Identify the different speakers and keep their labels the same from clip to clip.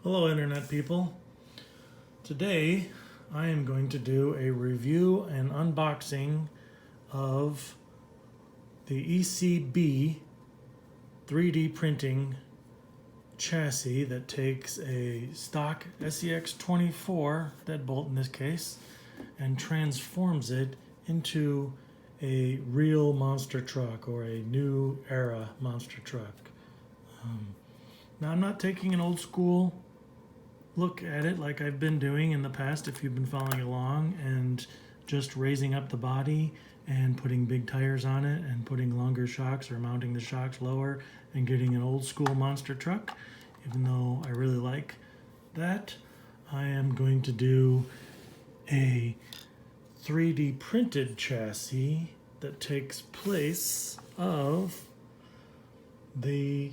Speaker 1: Hello Internet people. Today I am going to do a review and unboxing of the ECB 3D printing chassis that takes a stock Scx24, Deadbolt in this case, and transforms it into a real monster truck or a new era monster truck. Now I'm not taking an old school look at it like I've been doing in the past if you've been following along, and just raising up the body and putting big tires on it and putting longer shocks or mounting the shocks lower and getting an old school monster truck. Even though I really like that, I am going to do a 3D printed chassis that takes place of the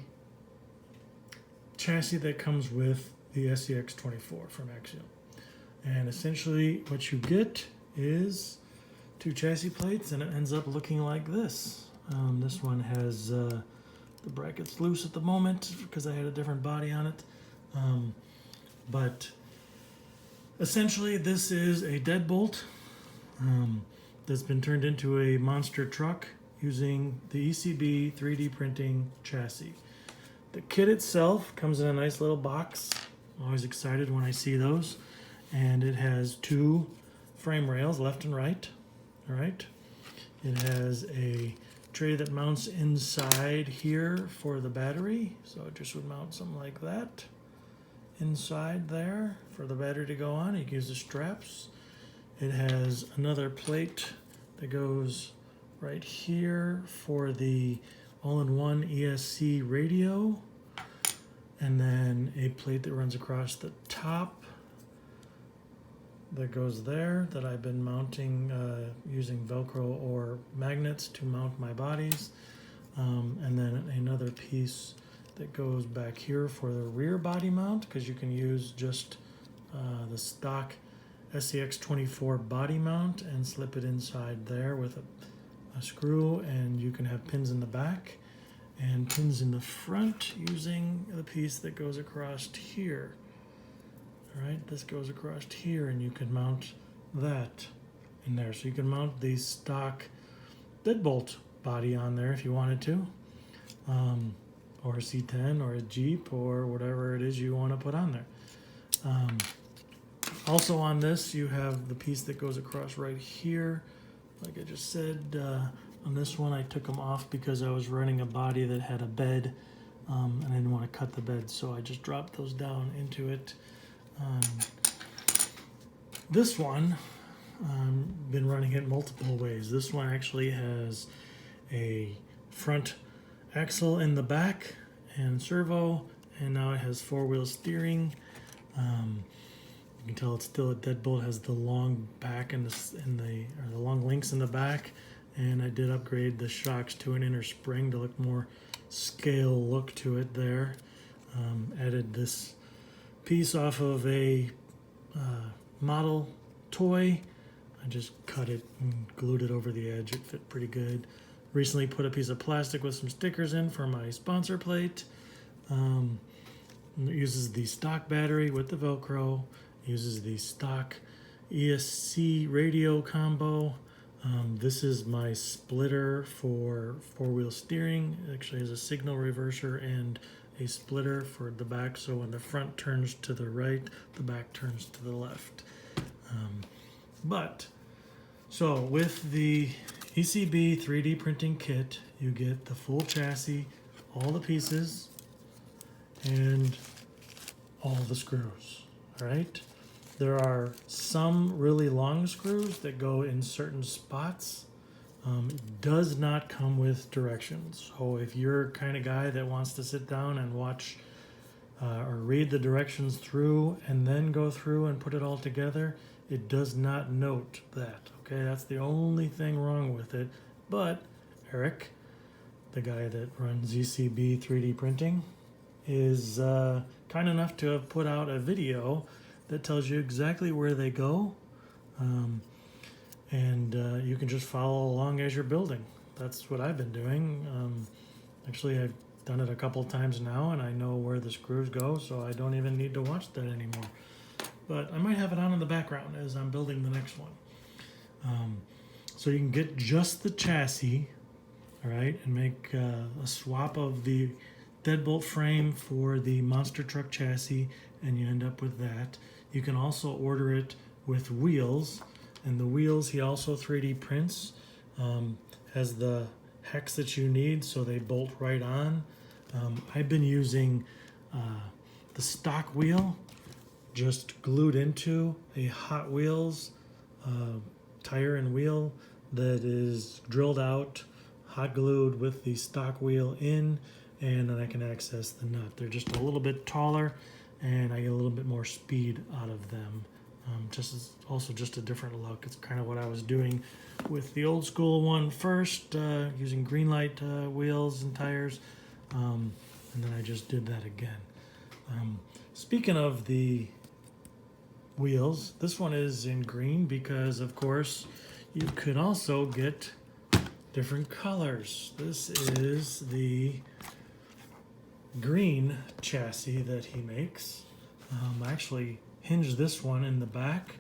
Speaker 1: chassis that comes with the Scx24 from Axial. And essentially what you get is two chassis plates, and it ends up looking like this. This one has the brackets loose at the moment because I had a different body on it. But essentially this is a Deadbolt that's been turned into a monster truck using the ECB 3D printing chassis. The kit itself comes in a nice little box. I'm always excited when I see those. And it has two frame rails, left and right. All right. It has a tray that mounts inside here for the battery. So it just would mount something like that inside there for the battery to go on. You can use the straps. It has another plate that goes right here for the all-in-one ESC radio, and then a plate that runs across the top that goes there that I've been mounting using Velcro or magnets to mount my bodies, and then another piece that goes back here for the rear body mount, because you can use just the stock Scx24 body mount and slip it inside there with a screw, and you can have pins in the back and pins in the front using the piece that goes across here. All right, this goes across here, and you can mount that in there. So you can mount the stock Deadbolt body on there if you wanted to, or a C10 or a Jeep or whatever it is you want to put on there. Also on this, you have the piece that goes across right here. Like I just said, on this one I took them off because I was running a body that had a bed, and I didn't want to cut the bed, so I just dropped those down into it. This one, been running it multiple ways. This one actually has a front axle in the back and servo, and now it has four-wheel steering. You can tell it's still a Deadbolt. Has the long back and the long links in the back, and I did upgrade the shocks to an inner spring to look more scale look to it there. Added this piece off of a model toy. I just cut it and glued it over the edge. It fit pretty good. Recently put a piece of plastic with some stickers in for my sponsor plate. It uses the stock battery with the Velcro. Uses the stock ESC radio combo. This is my splitter for four-wheel steering. It actually has a signal reverser and a splitter for the back, so when the front turns to the right, the back turns to the left. So with the ECB 3D printing kit, you get the full chassis, all the pieces, and all the screws. All right. There are some really long screws that go in certain spots. Does not come with directions. So if you're kind of guy that wants to sit down and watch or read the directions through and then go through and put it all together, it does not note that. Okay, that's the only thing wrong with it. But Eric, the guy that runs ECB 3D printing, is kind enough to have put out a video that tells you exactly where they go, and you can just follow along as you're building. That's what I've been doing. Actually, I done it a couple times now, and I know where the screws go, so I don't even need to watch that anymore. But I might have it on in the background as I'm building the next one. So you can get just the chassis, all right, and make a swap of the Deadbolt frame for the monster truck chassis, and you end up with that. You can also order it with wheels, and the wheels he also 3D prints. Has the hex that you need, so they bolt right on. I've been using the stock wheel just glued into a Hot Wheels tire and wheel that is drilled out, hot glued with the stock wheel in, and then I can access the nut. They're just a little bit taller, and I get a little bit more speed out of them. Also just a different look. It's kind of what I was doing with the old school one first, using green light wheels and tires, and then I just did that again. Speaking of the wheels, this one is in green because, of course, you could also get different colors. This is the green chassis that he makes. I actually hinged this one in the back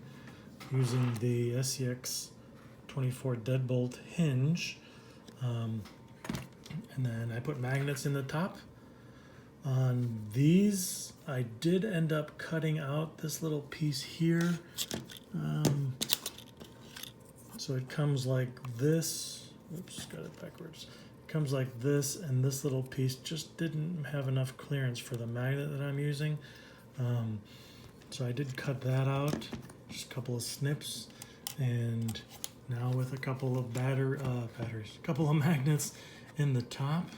Speaker 1: using the Scx24 Deadbolt hinge, and then I put magnets in the top. On these, I did end up cutting out this little piece here. So it comes like this. Oops, got it backwards. It comes like this, and this little piece just didn't have enough clearance for the magnet that I'm using. So I did cut that out, just a couple of snips, and now with a couple of batteries, a couple of magnets in the top,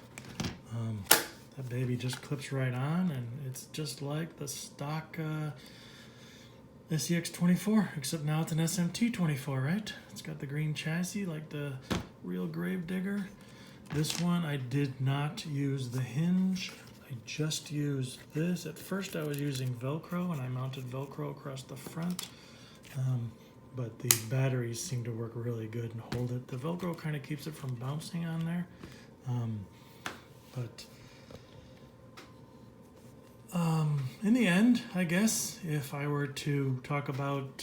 Speaker 1: that baby just clips right on, and it's just like the stock Scx24, except now it's an SMT24, right? It's got the green chassis like the real Gravedigger. This one I did not use the hinge. I just used this. At first I was using Velcro, and I mounted Velcro across the front, but the batteries seem to work really good and hold it. The Velcro kind of keeps it from bouncing on there, but in the end, I guess, if I were to talk about,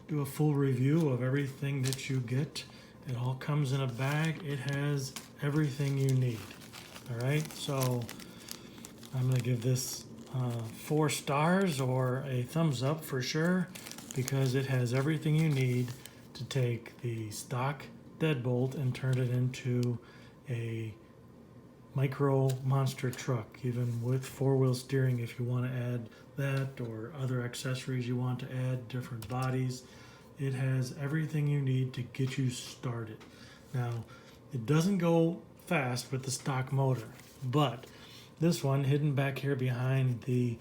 Speaker 1: do a full review of everything that you get, it all comes in a bag. It has everything you need. All right, so I'm going to give this 4 stars or a thumbs up for sure, because it has everything you need to take the stock Deadbolt and turn it into a micro monster truck, even with 4-wheel steering if you want to add that, or other accessories you want to add, different bodies. It has everything you need to get you started. Now, it doesn't go fast with the stock motor, but this one, hidden back here behind the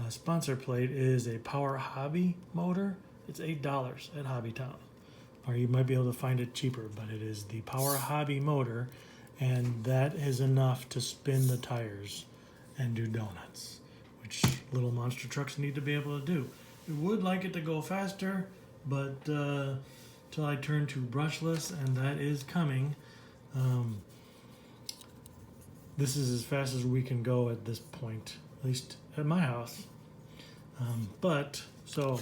Speaker 1: sponsor plate, is a Power Hobby motor. It's $8 at Hobbytown, or you might be able to find it cheaper, but it is the Power Hobby motor, and that is enough to spin the tires and do donuts, which little monster trucks need to be able to do. We would like it to go faster, but till I turn to brushless, and that is coming. This is as fast as we can go at this point, at least at my house. So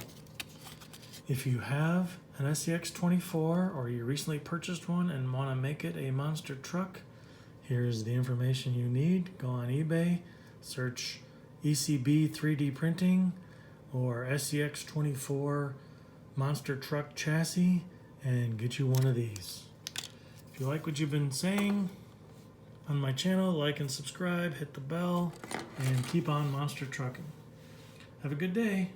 Speaker 1: if you have an Scx24, or you recently purchased one and want to make it a monster truck, here's the information you need. Go on eBay, search ECB 3D printing or Scx24 monster truck chassis, and get you one of these. If you like what you've been saying on my channel, like and subscribe, hit the bell, and keep on monster trucking. Have a good day.